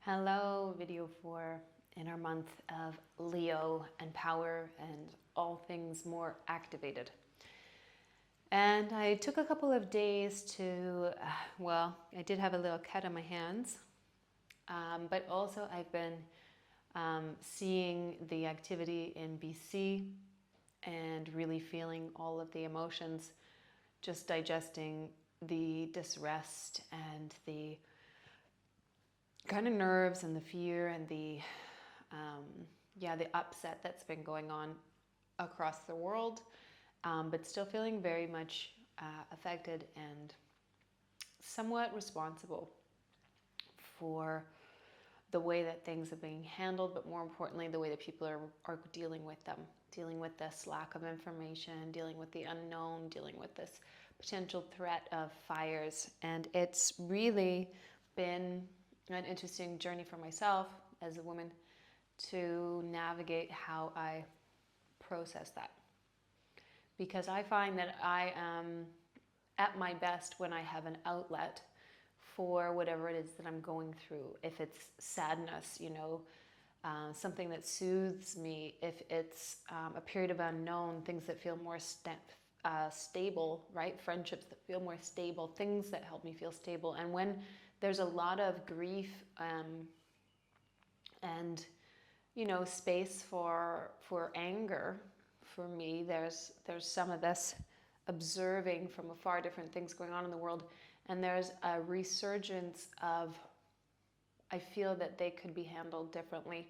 Hello, video 4 in our month of Leo and power and all things more activated. And I took a couple of days to, I did have a little cut on my hands, but also I've been seeing the activity in BC and really feeling all of the emotions, just digesting the disrest and the kind of nerves and the fear and the upset that's been going on across the world, but still feeling very much affected and somewhat responsible for the way that things are being handled, but more importantly, the way that people are dealing with them, dealing with this lack of information, dealing with the unknown, dealing with this potential threat of fires. And it's really been an interesting journey for myself as a woman to navigate how I process that. Because I find that I am at my best when I have an outlet for whatever it is that I'm going through. If it's sadness, something that soothes me. If it's a period of unknown, things that feel more stable, right? Friendships that feel more stable, things that help me feel stable. And when there's a lot of grief and space for anger, for me, there's some of this observing from afar different things going on in the world, and there's a resurgence of, I feel that they could be handled differently.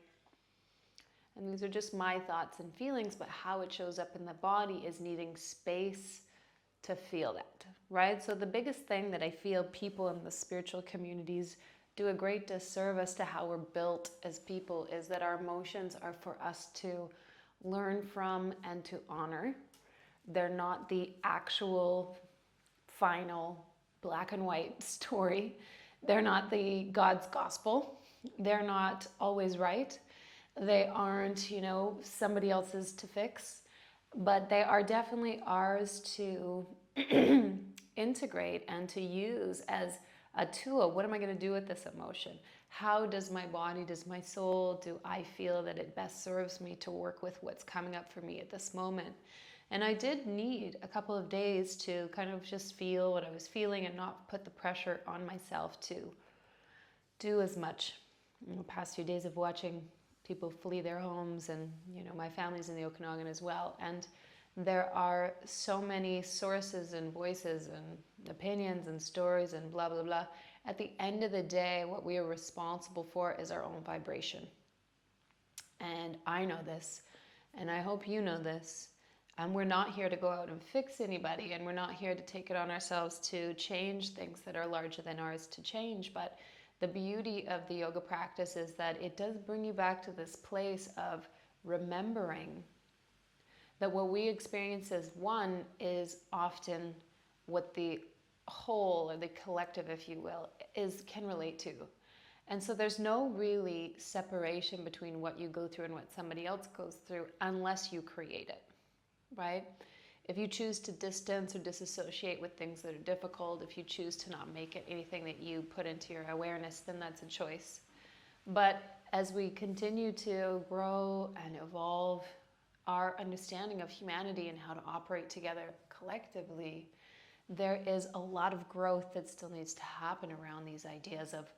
And these are just my thoughts and feelings, but how it shows up in the body is needing space to feel that, right? So the biggest thing that I feel people in the spiritual communities do a great disservice to how we're built as people is that our emotions are for us to learn from and to honor. They're not the actual final black and white story. They're not the God's gospel. They're not always right. They aren't, somebody else's to fix, but they are definitely ours to integrate and to use as a tool. What am I going to do with this emotion? How does my body, does my soul, do I feel that it best serves me to work with what's coming up for me at this moment? And I did need a couple of days to kind of just feel what I was feeling and not put the pressure on myself to do as much. In the past few days of watching people flee their homes, and my family's in the Okanagan as well, and there are so many sources and voices and opinions and stories and blah blah blah. At the end of the day, what we are responsible for is our own vibration. And I know this, and I hope you know this. And we're not here to go out and fix anybody, and we're not here to take it on ourselves to change things that are larger than ours to change. But the beauty of the yoga practice is that it does bring you back to this place of remembering that what we experience as one is often what the whole, or the collective, if you will, can relate to. And so there's no really separation between what you go through and what somebody else goes through unless you create it, right? If you choose to distance or disassociate with things that are difficult, if you choose to not make it anything that you put into your awareness, then that's a choice. But as we continue to grow and evolve our understanding of humanity and how to operate together collectively, there is a lot of growth that still needs to happen around these ideas of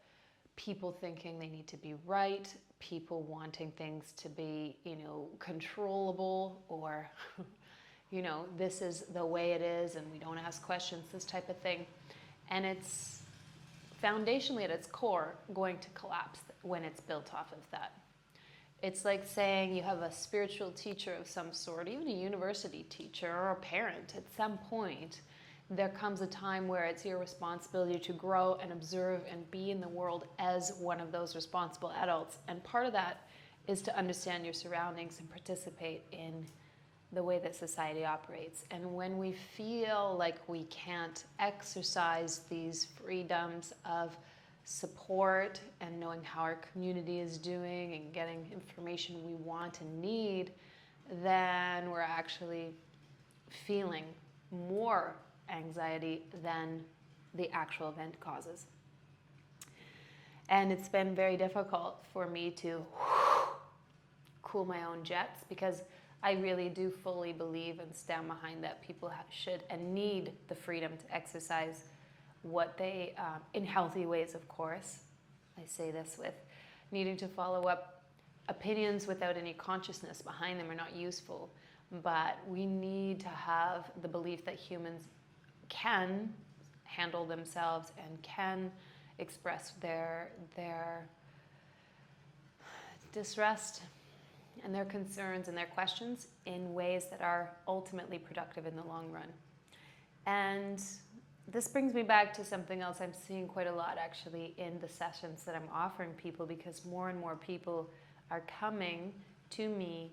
people thinking they need to be right, people wanting things to be, controllable, or, this is the way it is and we don't ask questions, this type of thing. And it's foundationally at its core going to collapse when it's built off of that. It's like saying you have a spiritual teacher of some sort, even a university teacher or a parent. At some point, there comes a time where it's your responsibility to grow and observe and be in the world as one of those responsible adults. And part of that is to understand your surroundings and participate in the way that society operates. And when we feel like we can't exercise these freedoms of support and knowing how our community is doing and getting information we want and need, then we're actually feeling more anxiety than the actual event causes. And it's been very difficult for me to cool my own jets, because I really do fully believe and stand behind that people should and need the freedom to exercise what they, in healthy ways, of course. I say this with needing to follow up opinions without any consciousness behind them are not useful. But we need to have the belief that humans can handle themselves and can express their distress and their concerns and their questions in ways that are ultimately productive in the long run. And this brings me back to something else I'm seeing quite a lot actually in the sessions that I'm offering people, because more and more people are coming to me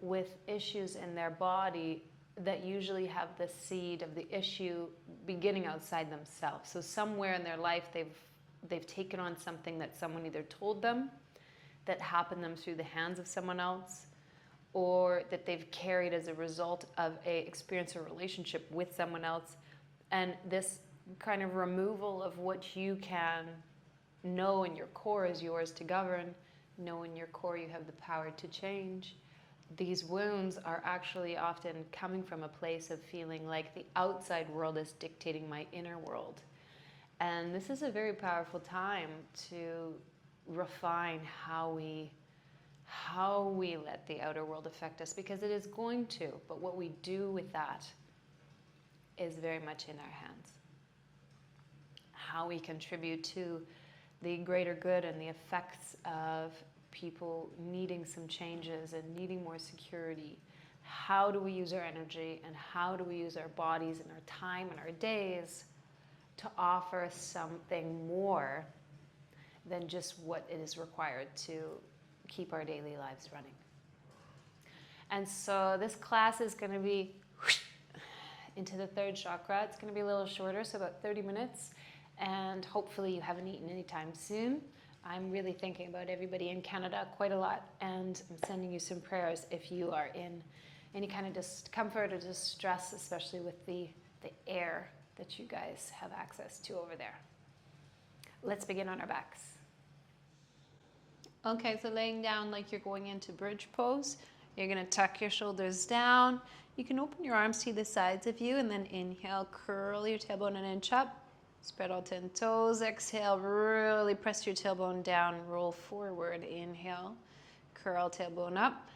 with issues in their body that usually have the seed of the issue beginning outside themselves. So somewhere in their life they've taken on something that someone either told them, that happened to them through the hands of someone else, or that they've carried as a result of a experience or relationship with someone else. And this kind of removal of what you can know in your core is yours to govern, know in your core you have the power to change. These wounds are actually often coming from a place of feeling like the outside world is dictating my inner world. And this is a very powerful time to refine how we let the outer world affect us, because it is going to, but what we do with that is very much in our hands. How we contribute to the greater good and the effects of people needing some changes and needing more security. How do we use our energy, and how do we use our bodies and our time and our days to offer something more than just what it is required to keep our daily lives running. And so this class is going to be into the third chakra. It's going to be a little shorter, so about 30 minutes. And hopefully you haven't eaten anytime soon. I'm really thinking about everybody in Canada quite a lot, and I'm sending you some prayers if you are in any kind of discomfort or distress, especially with the air that you guys have access to over there. Let's begin on our backs. Okay, so laying down like you're going into bridge pose. You're going to tuck your shoulders down. You can open your arms to the sides of you, and then inhale, curl your tailbone an inch up. Spread all 10 toes. Exhale, really press your tailbone down. Roll forward. Inhale, curl tailbone up.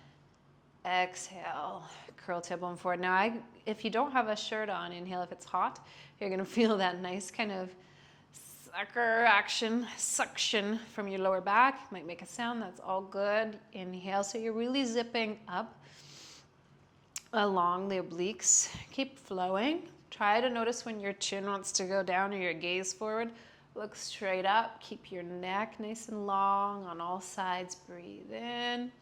Exhale, curl tailbone forward. Now, if you don't have a shirt on, inhale if it's hot. You're going to feel that nice kind of suction from your lower back. Might make a sound, that's all good. Inhale, so you're really zipping up along the obliques. Keep flowing. Try to notice when your chin wants to go down or your gaze forward. Look straight up. Keep your neck nice and long on all sides. Breathe in.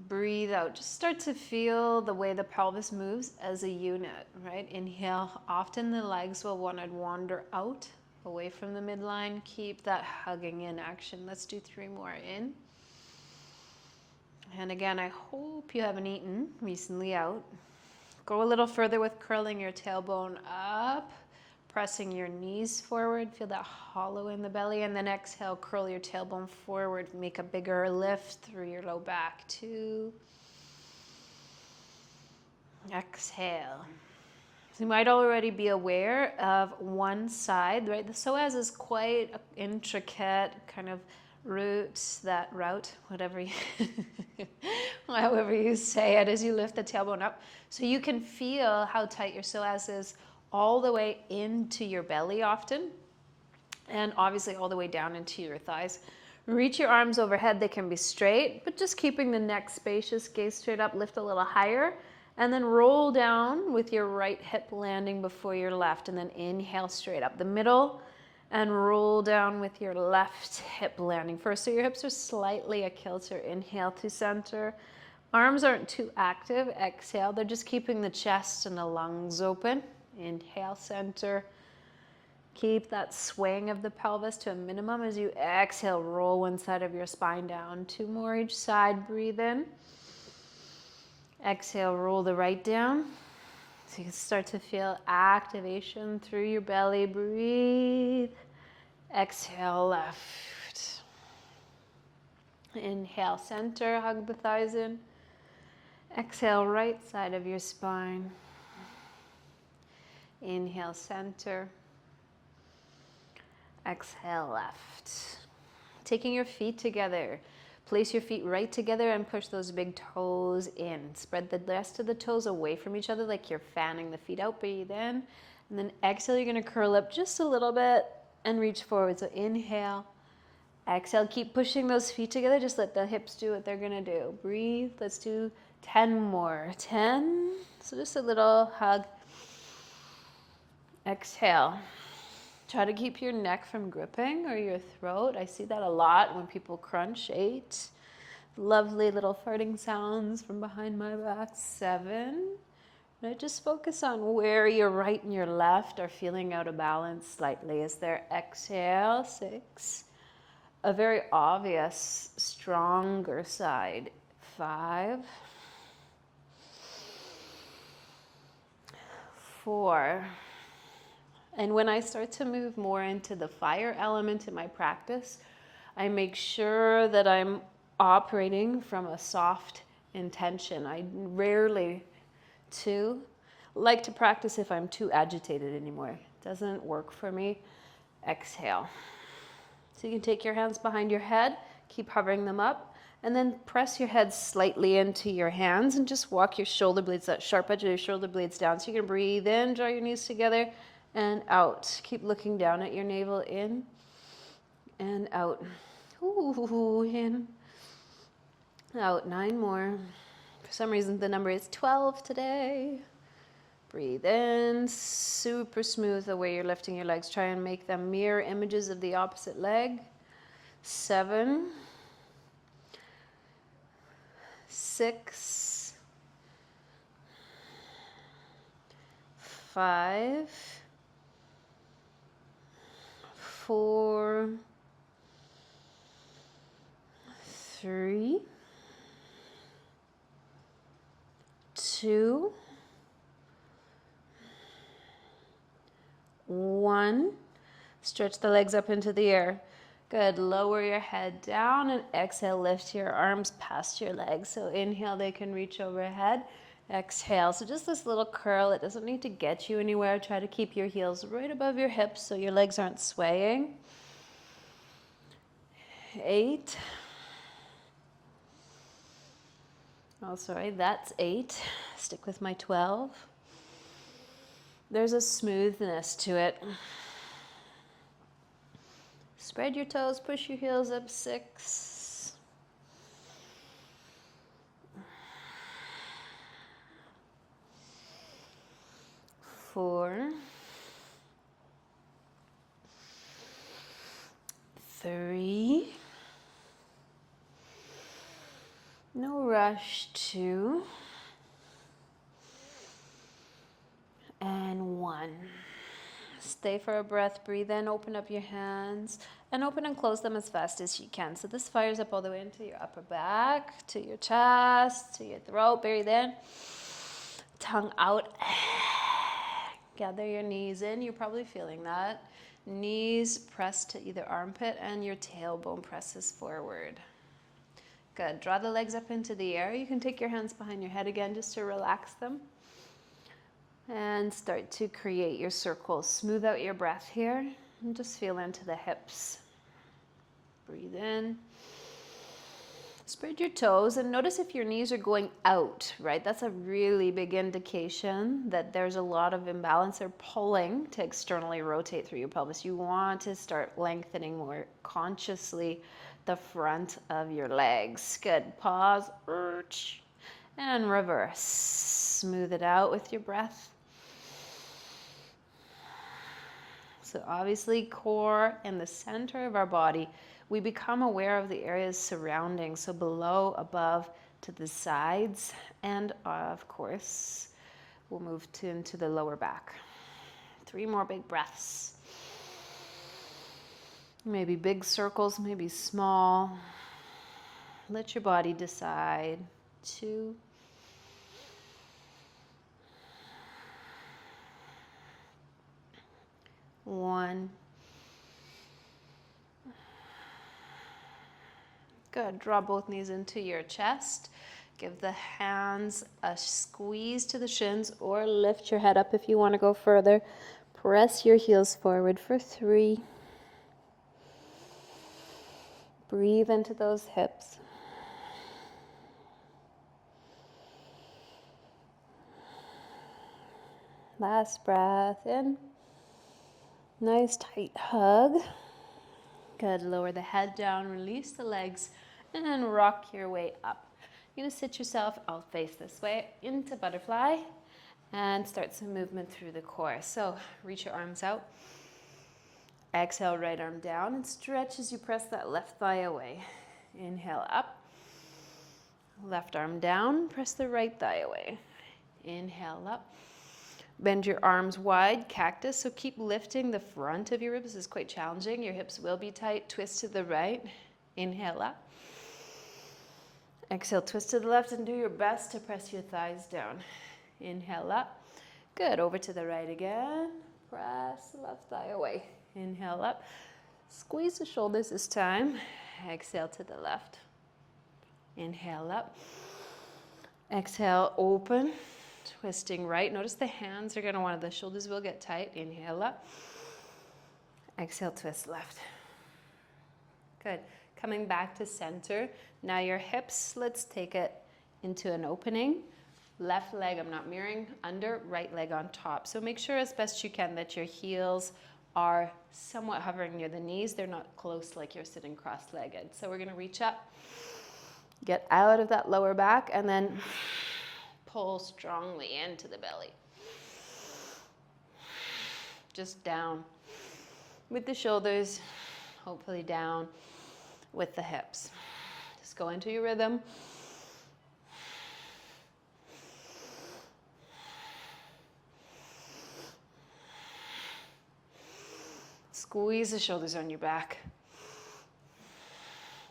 Breathe out. Just start to feel the way the pelvis moves as a unit, right? Inhale. Often the legs will want to wander out, away from the midline. Keep that hugging in action. Let's do 3 more. In. And again, I hope you haven't eaten recently out. Go a little further with curling your tailbone up, pressing your knees forward. Feel that hollow in the belly. And then exhale, curl your tailbone forward. Make a bigger lift through your low back. 2. Exhale. So you might already be aware of one side, right? The psoas is quite an intricate kind of route, whatever you, however you say it, as you lift the tailbone up. So you can feel how tight your psoas is all the way into your belly often, and obviously all the way down into your thighs. Reach your arms overhead. They can be straight, but just keeping the neck spacious, gaze straight up, lift a little higher, and then roll down with your right hip landing before your left, and then inhale straight up the middle, and roll down with your left hip landing first. So your hips are slightly a kilter. Inhale to center. Arms aren't too active. Exhale. They're just keeping the chest and the lungs open. Inhale, center. Keep that swing of the pelvis to a minimum as you exhale. Roll one side of your spine down. 2 more each side. Breathe in. Exhale, roll the right down. So you can start to feel activation through your belly. Breathe. Exhale, left. Inhale, center, hug the thighs in. Exhale, right side of your spine. Inhale, center. Exhale, left. Taking your feet together. Place your feet right together and push those big toes in. Spread the rest of the toes away from each other like you're fanning the feet out. Breathe in. And then exhale, you're going to curl up just a little bit and reach forward. So inhale. Exhale, keep pushing those feet together. Just let the hips do what they're going to do. Breathe. Let's do 10 more. 10. So just a little hug. Exhale. Try to keep your neck from gripping or your throat. I see that a lot when people crunch. 8. Lovely little farting sounds from behind my back. 7. Now just focus on where your right and your left are feeling out of balance slightly as they exhale. 6. A very obvious, stronger side. 5. 4. And when I start to move more into the fire element in my practice, I make sure that I'm operating from a soft intention. I rarely like to practice if I'm too agitated anymore. It doesn't work for me. Exhale. So you can take your hands behind your head, keep hovering them up, and then press your head slightly into your hands and just walk your shoulder blades, that sharp edge of your shoulder blades down. So you can breathe in, draw your knees together, and out. Keep looking down at your navel, in and out. Ooh, in, out. 9 more. For some reason, the number is 12 today. Breathe in, super smooth the way you're lifting your legs. Try and make them mirror images of the opposite leg. 7, 6, 5, 4, 3, 2, 1. Stretch the legs up into the air. Good. Lower your head down and exhale. Lift your arms past your legs. So inhale, they can reach overhead. Exhale. So just this little curl. It doesn't need to get you anywhere. Try to keep your heels right above your hips so your legs aren't swaying. 8. Oh, sorry. That's 8. Stick with my 12. There's a smoothness to it. Spread your toes, push your heels up. 6. 4. 3. No rush. 2. And 1. Stay for a breath, breathe in, open up your hands, and open and close them as fast as you can. So this fires up all the way into your upper back, to your chest, to your throat. Breathe in, tongue out. Gather your knees in. You're probably feeling that. Knees pressed to either armpit and your tailbone presses forward. Good. Draw the legs up into the air. You can take your hands behind your head again just to relax them. And start to create your circles. Smooth out your breath here and just feel into the hips. Breathe in. Spread your toes and notice if your knees are going out, right? That's a really big indication that there's a lot of imbalance. They're pulling to externally rotate through your pelvis. You want to start lengthening more consciously the front of your legs. Good. Pause. And reverse. Smooth it out with your breath. So obviously core and the center of our body, we become aware of the areas surrounding, so below, above, to the sides, and of course, we'll move into the lower back. 3 more big breaths. Maybe big circles, maybe small. Let your body decide. 2. 1. Good. Draw both knees into your chest. Give the hands a squeeze to the shins, or lift your head up if you want to go further. Press your heels forward for 3. Breathe into those hips. Last breath in. Nice tight hug. Good. Lower the head down, release the legs, and then rock your way up. You're going to sit yourself, I'll face this way, into butterfly, and start some movement through the core. So reach your arms out. Exhale, right arm down, and stretch as you press that left thigh away. Inhale up. Left arm down, press the right thigh away. Inhale up. Bend your arms wide, cactus, so keep lifting the front of your ribs. This is quite challenging. Your hips will be tight. Twist to the right. Inhale up. Exhale, twist to the left and do your best to press your thighs down. Inhale up. Good. Over to the right again. Press the left thigh away. Inhale up. Squeeze the shoulders this time. Exhale to the left. Inhale up. Exhale, open. Twisting right. Notice the hands are going to want to, the shoulders will get tight. Inhale up. Exhale, twist left. Good. Coming back to center. Now your hips, let's take it into an opening. Left leg, I'm not mirroring, under, right leg on top. So make sure as best you can that your heels are somewhat hovering near the knees. They're not close like you're sitting cross-legged. So we're going to reach up, get out of that lower back, and then pull strongly into the belly. Just down with the shoulders, hopefully down with the hips. Just go into your rhythm. Squeeze the shoulders on your back.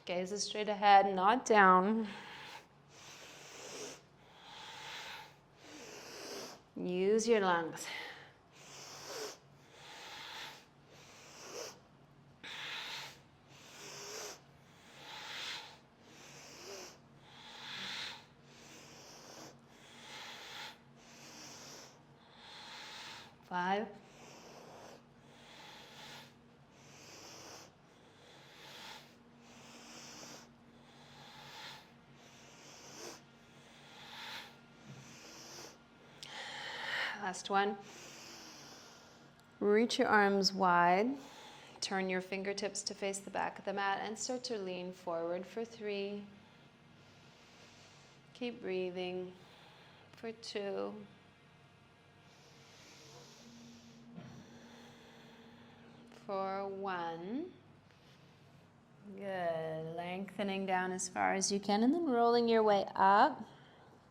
Gaze is straight ahead, not down. Use your lungs. Five. Last one. Reach your arms wide. Turn your fingertips to face the back of the mat and start to lean forward for 3. Keep breathing for 2. For 1. Good. Lengthening down as far as you can and then rolling your way up.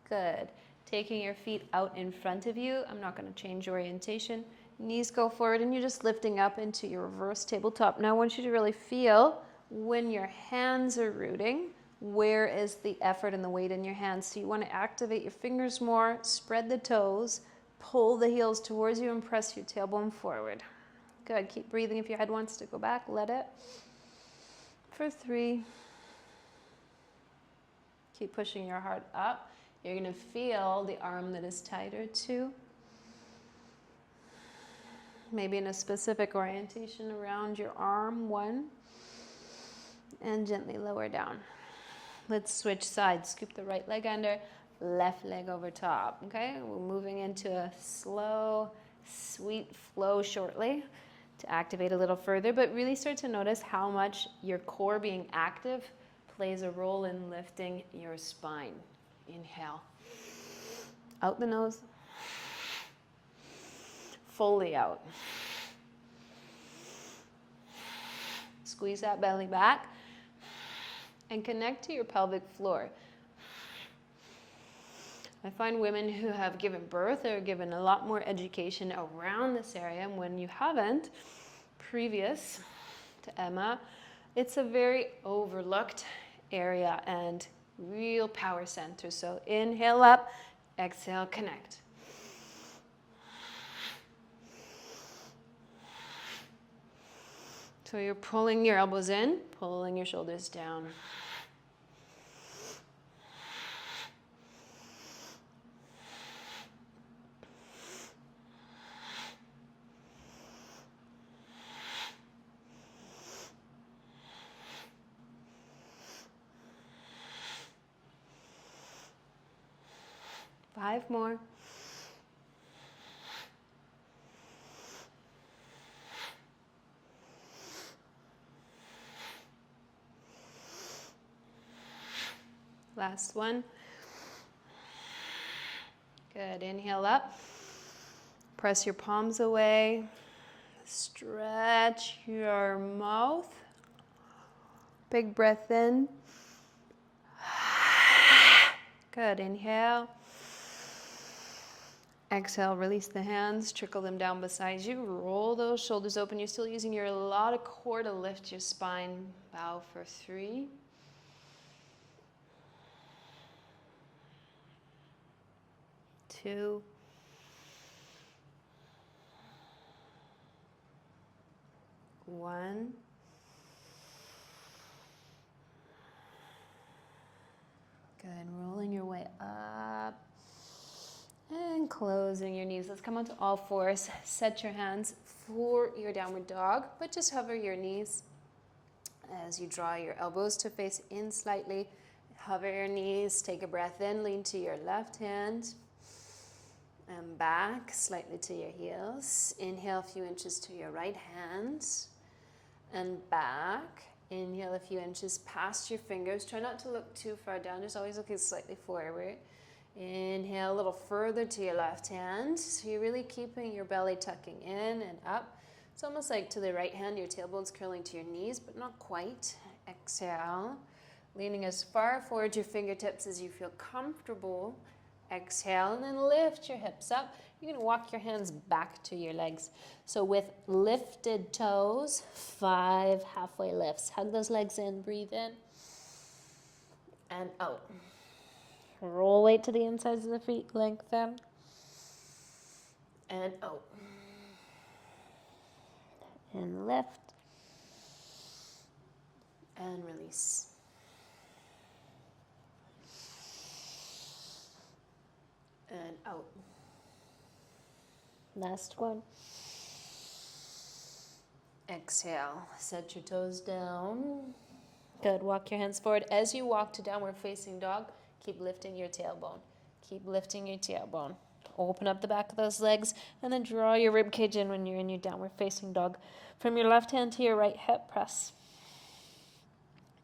Good. Taking your feet out in front of you. I'm not going to change orientation. Knees go forward and you're just lifting up into your reverse tabletop. Now I want you to really feel when your hands are rooting, where is the effort and the weight in your hands. So you want to activate your fingers more, spread the toes, pull the heels towards you and press your tailbone forward. Good. Keep breathing. If your head wants to go back, let it. For 3. Keep pushing your heart up. You're going to feel the arm that is tighter too. Maybe in a specific orientation around your arm. 1. And gently lower down. Let's switch sides. Scoop the right leg under, left leg over top. Okay, we're moving into a slow, sweet flow shortly to activate a little further, but really start to notice how much your core being active plays a role in lifting your spine. Inhale. Out the nose. Fully out. Squeeze that belly back and connect to your pelvic floor. I find women who have given birth are given a lot more education around this area, and when you haven't, previous to Emma, it's a very overlooked area and real power center. So inhale up, exhale, connect. So you're pulling your elbows in, pulling your shoulders down. 5 more. Last one. Good. Inhale up. Press your palms away. Stretch your mouth. Big breath in. Good. Inhale. Exhale, release the hands, trickle them down beside you. Roll those shoulders open. You're still using your lot of core to lift your spine. Bow for 3. 2. 1. Good. Rolling your way up and closing your knees. Let's come onto all fours. Set your hands for your downward dog, but just hover your knees as you draw your elbows to face in slightly. Hover your knees. Take a breath in. Lean to your left hand and back slightly to your heels. Inhale a few inches to your right hand and back. Inhale a few inches past your fingers. Try not to look too far down. Just always looking slightly forward. Inhale a little further to your left hand. So you're really keeping your belly tucking in and up. It's almost like to the right hand, your tailbone's curling to your knees, but not quite. Exhale. Leaning as far forward your fingertips as you feel comfortable. Exhale, and then lift your hips up. You're going to walk your hands back to your legs. So with lifted toes, 5 halfway lifts. Hug those legs in, breathe in, and out. Roll weight to the insides of the feet, lengthen, and out. And lift, and release. And out. Last one. Exhale. Set your toes down. Good. Walk your hands forward. As you walk to downward facing dog, keep lifting your tailbone. Keep lifting your tailbone. Open up the back of those legs and then draw your rib cage in when you're in your downward facing dog. From your left hand to your right hip, press.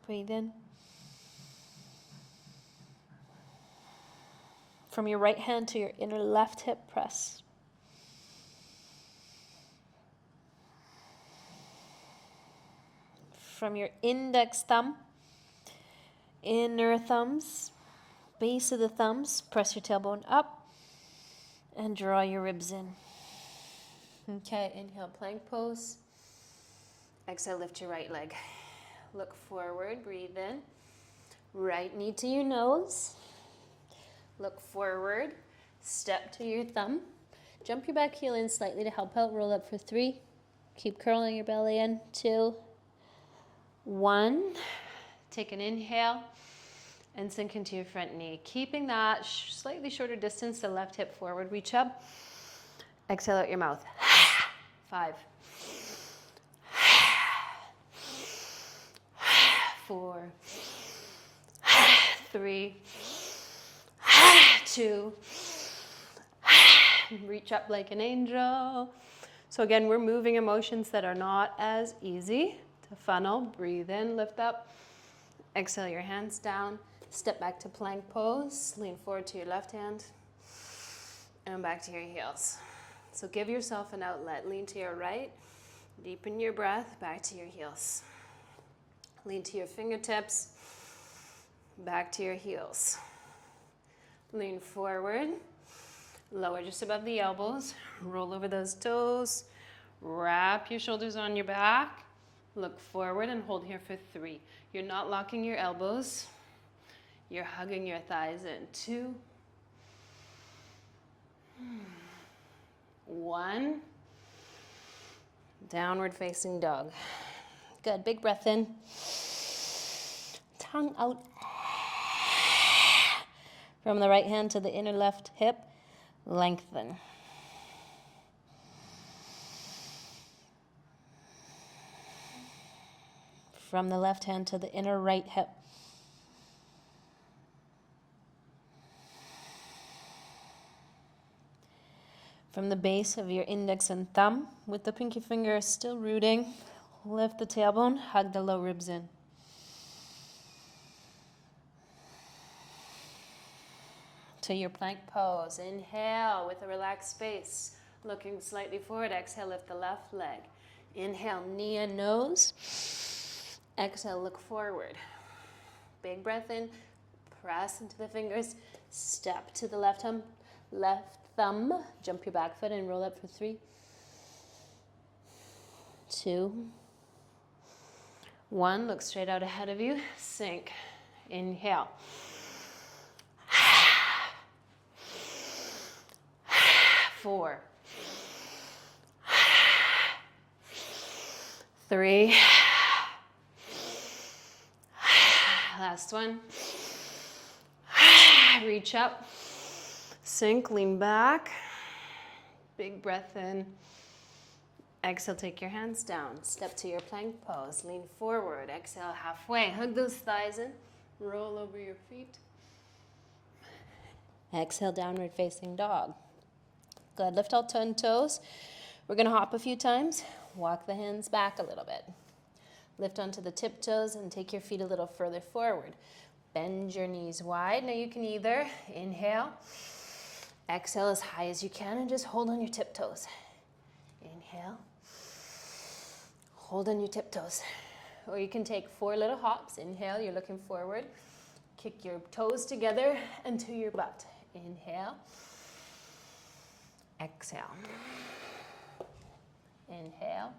Breathe in. From your right hand to your inner left hip, press. From your index thumb, inner thumbs, base of the thumbs, press your tailbone up and draw your ribs in. Okay, inhale, plank pose. Exhale, lift your right leg. Look forward, breathe in. Right knee to your nose. Look forward, step to your thumb. Jump your back heel in slightly to help out. Roll up for 3. Keep curling your belly in. 2, 1. Take an inhale and sink into your front knee. Keeping that slightly shorter distance, the left hip forward. Reach up. Exhale out your mouth. 5. 4. 3. 2. Reach up like an angel. So again, we're moving emotions that are not as easy to funnel. Breathe in, lift up. Exhale your hands down. Step back to plank pose. Lean forward to your left hand. And back to your heels. So give yourself an outlet. Lean to your right. Deepen your breath. Back to your heels. Lean to your fingertips. Back to your heels. Lean forward, lower just above the elbows, roll over those toes, wrap your shoulders on your back, look forward and hold here for 3. You're not locking your elbows, you're hugging your thighs in. 2, 1, downward facing dog. Good, big breath in, tongue out. From the right hand to the inner left hip, lengthen. From the left hand to the inner right hip. From the base of your index and thumb, with the pinky finger still rooting, lift the tailbone, hug the low ribs in. To your plank pose. Inhale with a relaxed face, looking slightly forward. Exhale, lift the left leg. Inhale, knee and nose. Exhale, look forward. Big breath in, press into the fingers, step to the left thumb, jump your back foot and roll up for 3, 2, 1. Look straight out ahead of you, sink. Inhale. 4, 3, last one. Reach up, sink, lean back, big breath in. Exhale, take your hands down, step to your plank pose, lean forward, exhale halfway, hug those thighs in, roll over your feet. Exhale, downward facing dog. Good, lift all 10 toes. We're gonna hop a few times, walk the hands back a little bit. Lift onto the tiptoes and take your feet a little further forward. Bend your knees wide. Now you can either inhale, exhale as high as you can, and just hold on your tiptoes. Inhale, hold on your tiptoes. Or you can take 4 little hops. Inhale, you're looking forward. Kick your toes together and to your butt. Inhale, exhale. Inhale,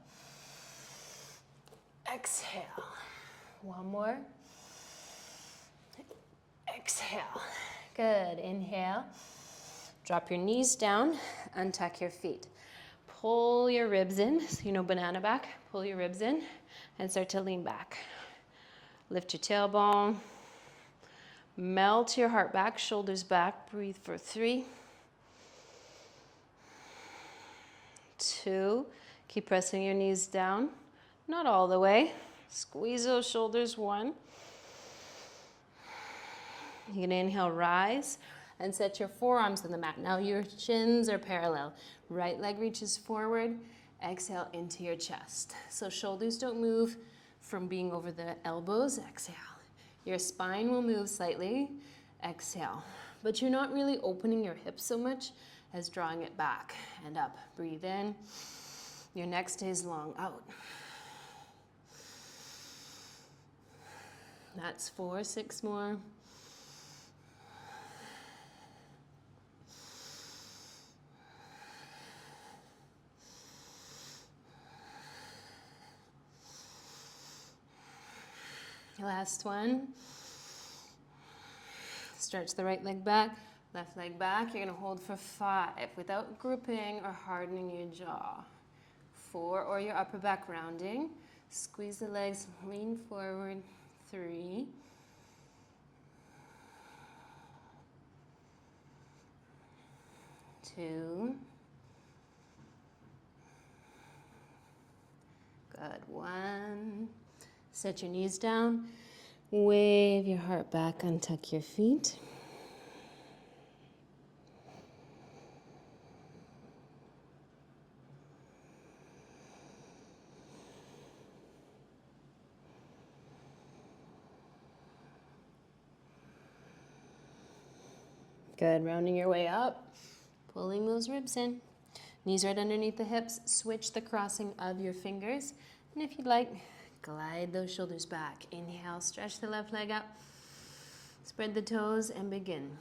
exhale. One more. Exhale. Good. Inhale. Drop your knees down. Untuck your feet. Pull your ribs in. So you know banana back. Pull your ribs in and start to lean back. Lift your tailbone. Melt your heart back. Shoulders back. Breathe for 3, 2. Keep pressing your knees down. Not all the way. Squeeze those shoulders. 1. You're going to inhale, rise, and set your forearms on the mat. Now your shins are parallel. Right leg reaches forward. Exhale into your chest. So shoulders don't move from being over the elbows. Exhale. Your spine will move slightly. Exhale. But you're not really opening your hips so much as drawing it back and up. Breathe in. Your neck stays long. Out. That's 4, 6 more. Last one. Stretch the right leg back, left leg back. You're going to hold for 5 without gripping or hardening your jaw. 4, or your upper back rounding. Squeeze the legs, lean forward. 3, 2. Good. 1. Set your knees down. Wave your heart back, untuck your feet. Good, rounding your way up, pulling those ribs in. Knees right underneath the hips, switch the crossing of your fingers. And if you'd like, glide those shoulders back. Inhale, stretch the left leg up. Spread the toes and begin.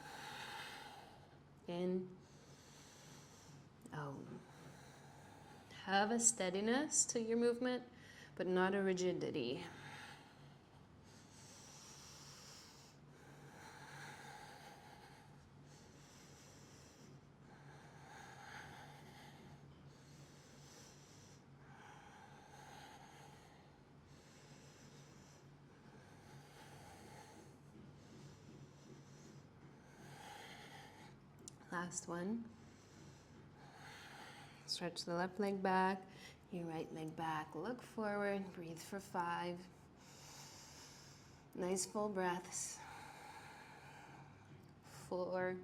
In, out. Have a steadiness to your movement, but not a rigidity. Last one. Stretch the left leg back, your right leg back. Look forward, breathe for 5. Nice full breaths. 4,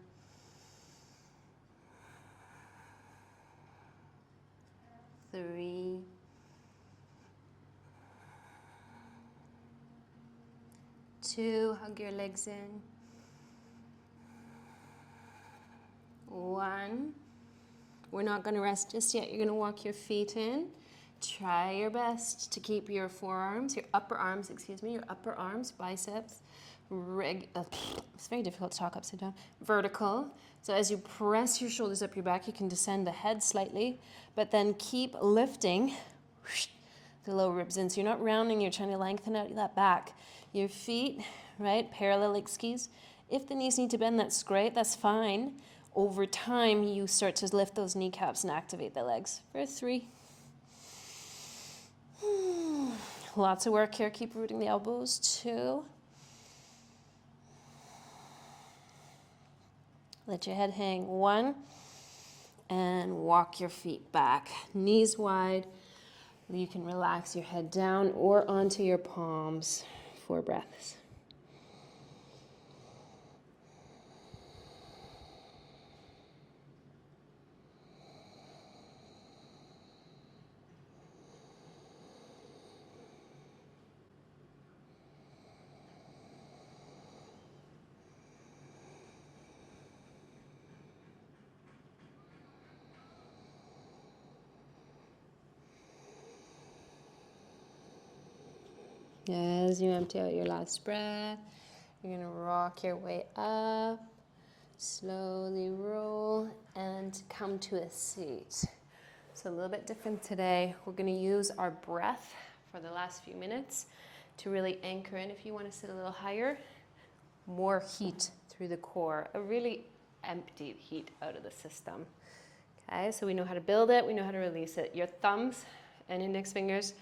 3, 2, hug your legs in. 1. We're not going to rest just yet. You're going to walk your feet in. Try your best to keep your forearms, your upper arms, biceps, it's very difficult to talk upside down, vertical. So as you press your shoulders up your back, you can descend the head slightly, but then keep lifting the low ribs in. So you're not rounding, you're trying to lengthen out that back. Your feet, right, parallel like skis. If the knees need to bend, that's great, that's fine. Over time, you start to lift those kneecaps and activate the legs. For 3. Lots of work here. Keep rooting the elbows. 2. Let your head hang. 1. And walk your feet back. Knees wide. You can relax your head down or onto your palms. 4 breaths. As you empty out your last breath, you're going to rock your way up, slowly roll, and come to a seat. So a little bit different today. We're going to use our breath for the last few minutes to really anchor in. If you want to sit a little higher, more heat through the core, a really empty heat out of the system. Okay, so we know how to build it, we know how to release it. Your thumbs and index fingers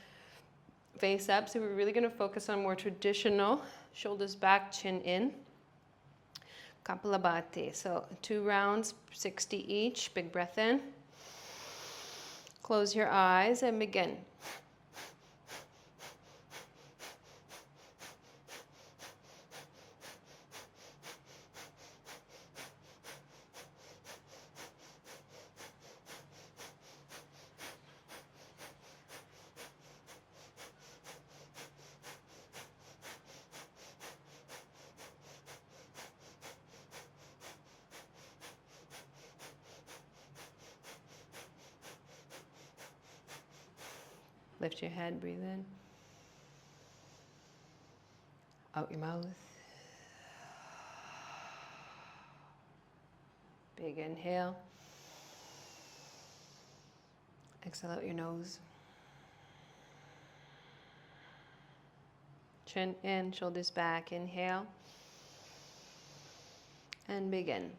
face up, so we're really going to focus on more traditional shoulders back, chin in. Kapalabhati. So 2 rounds, 60 each. Big breath in. Close your eyes and begin. Lift your head, breathe in. Out your mouth. Big inhale. Exhale out your nose. Chin in, shoulders back. Inhale. And begin.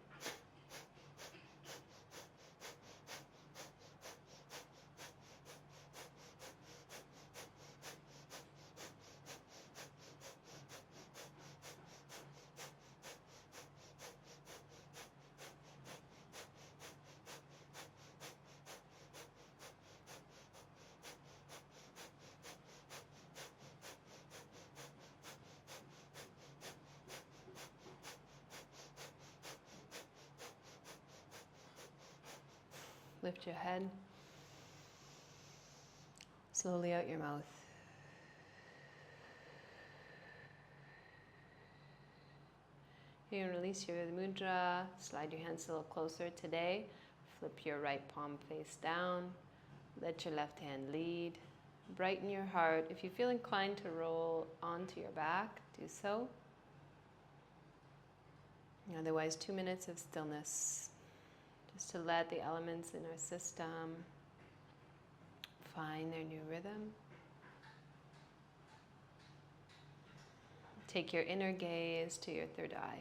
Lift your head. Slowly out your mouth. You're going to release your mudra. Slide your hands a little closer today. Flip your right palm face down. Let your left hand lead. Brighten your heart. If you feel inclined to roll onto your back, do so. Otherwise, 2 minutes of stillness. Just to let the elements in our system find their new rhythm. Take your inner gaze to your third eye.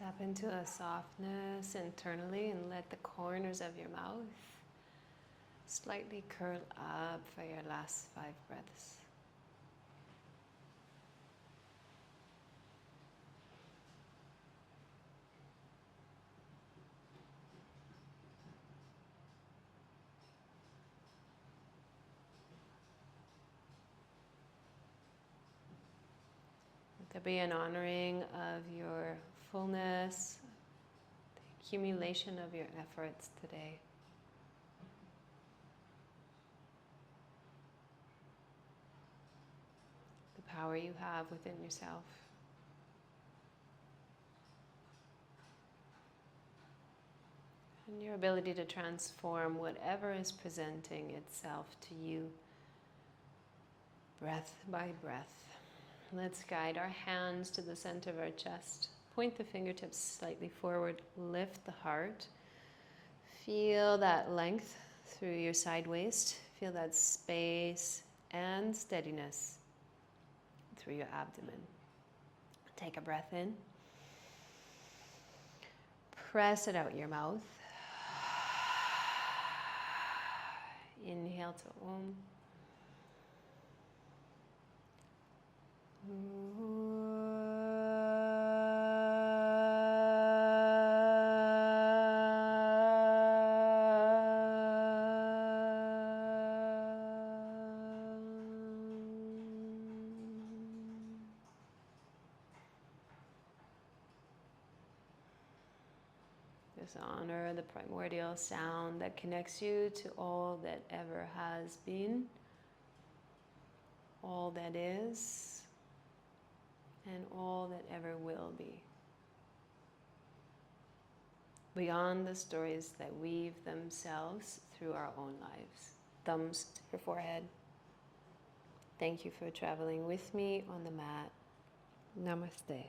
Tap into a softness internally and let the corners of your mouth slightly curl up for your last 5 breaths. Let there be an honoring of your fullness, the accumulation of your efforts today. The power you have within yourself. And your ability to transform whatever is presenting itself to you, breath by breath. Let's guide our hands to the center of our chest. Point the fingertips slightly forward. Lift the heart. Feel that length through your side waist. Feel that space and steadiness through your abdomen. Take a breath in. Press it out your mouth. Inhale to Om. Just honor the primordial sound that connects you to all that ever has been, all that is, and all that ever will be. Beyond the stories that weave themselves through our own lives. Thumbs to your forehead. Thank you for traveling with me on the mat. Namaste.